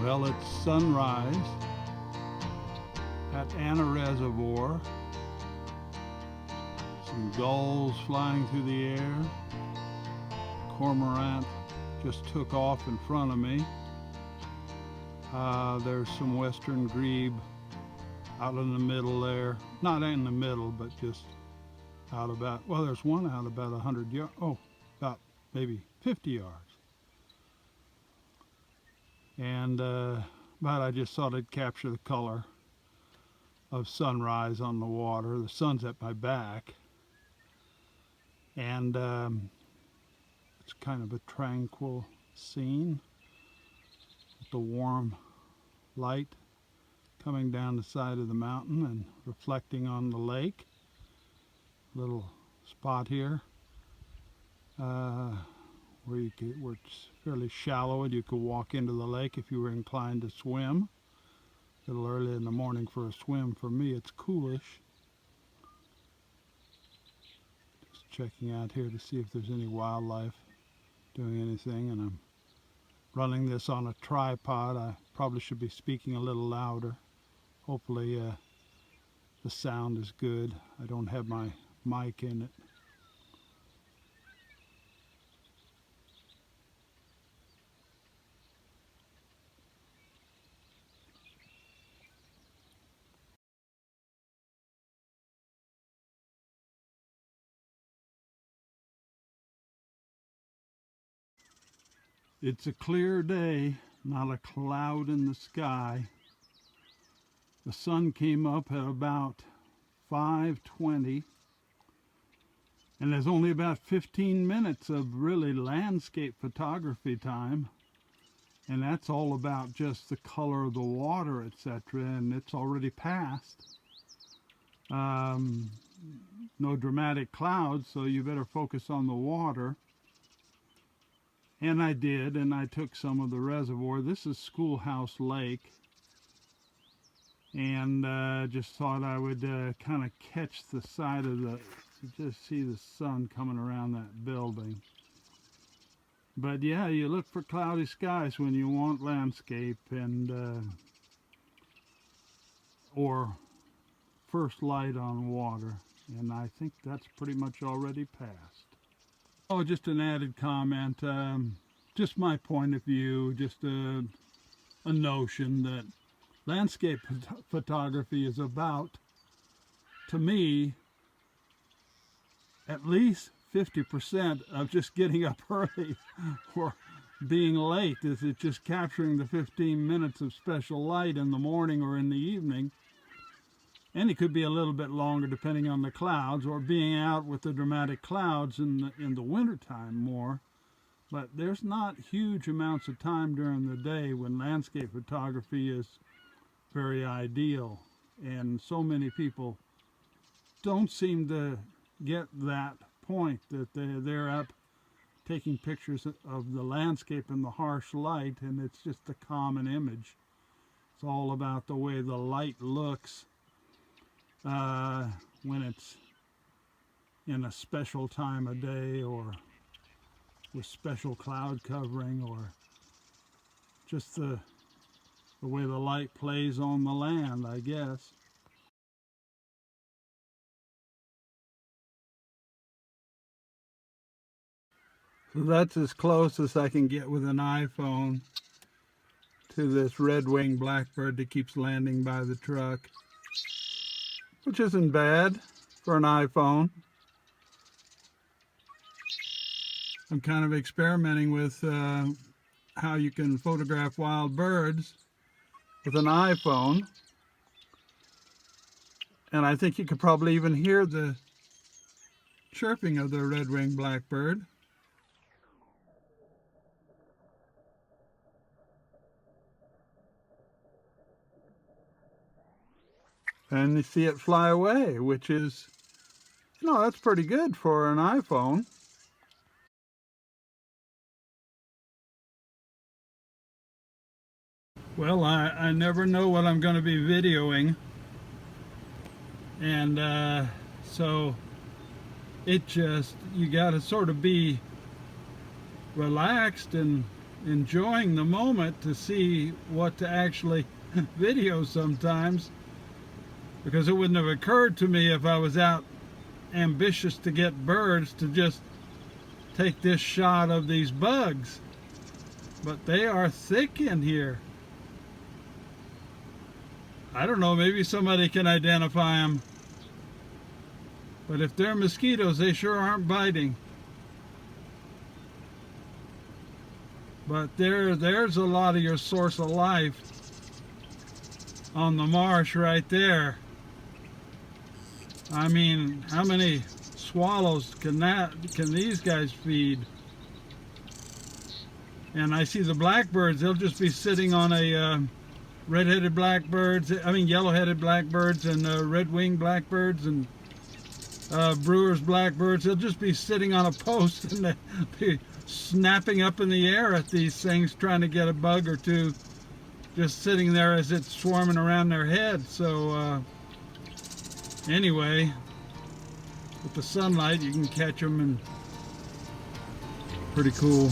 Well, it's sunrise at Anna Reservoir. Some gulls flying through the air. Cormorant just took off in front of me. There's some western grebe out in the middle there. Not in the middle, but just out about, well, there's one out about 100 yards, about maybe 50 yards. And but I just thought I'd capture the color of sunrise on the water. The sun's at my back, and it's kind of a tranquil scene with the warm light coming down the side of the mountain and reflecting on the lake. Little spot here where it's fairly shallow and you could walk into the lake if you were inclined to swim. A little early in the morning for a swim. For me, it's coolish. Just checking out here to see if there's any wildlife doing anything, and I'm running this on a tripod. I probably should be speaking a little louder. Hopefully the sound is good. I don't have my mic in it. It's a clear day, not a cloud in the sky. The sun came up at about 5:20, and there's only about 15 minutes of really landscape photography time, and that's all about just the color of the water, etc., and it's already passed. No dramatic clouds, so you better focus on the water. And I did, and I took some of the reservoir. This is Schoolhouse Lake, and just thought I would kind of catch the side of the, just see the sun coming around that building. But yeah, you look for cloudy skies when you want landscape, and or first light on water, and I think that's pretty much already passed. Oh, just an added comment, just my point of view, just a notion that landscape photography is about, to me, at least 50% of just getting up early or being late. Is it just capturing the 15 minutes of special light in the morning or in the evening? And it could be a little bit longer depending on the clouds, or being out with the dramatic clouds in the wintertime more. But there's not huge amounts of time during the day when landscape photography is very ideal. And so many people don't seem to get that point, that they're up taking pictures of the landscape in the harsh light, and it's just a common image. It's all about the way the light looks when it's in a special time of day, or with special cloud covering, or just the way the light plays on the land, I guess. So that's as close as I can get with an iPhone to this red-winged blackbird that keeps landing by the truck, which isn't bad for an iPhone. I'm kind of experimenting with how you can photograph wild birds with an iPhone, and I think you could probably even hear the chirping of the red-winged blackbird. And you see it fly away, which is, that's pretty good for an iPhone. Well, I never know what I'm going to be videoing, and so you got to sort of be relaxed and enjoying the moment to see what to actually video sometimes, because it wouldn't have occurred to me if I was out ambitious to get birds to just take this shot of these bugs. But they are thick in here. I don't know, maybe somebody can identify them. But if they're mosquitoes, they sure aren't biting. But there's a lot of your source of life on the marsh right there. I mean, how many swallows can these guys feed? And I see the blackbirds, they'll just be sitting on a red-headed blackbirds, yellow-headed blackbirds and red-winged blackbirds and brewer's blackbirds. They'll just be sitting on a post and they'll be snapping up in the air at these things, trying to get a bug or two, just sitting there as it's swarming around their head. So anyway, with the sunlight you can catch them, and pretty cool.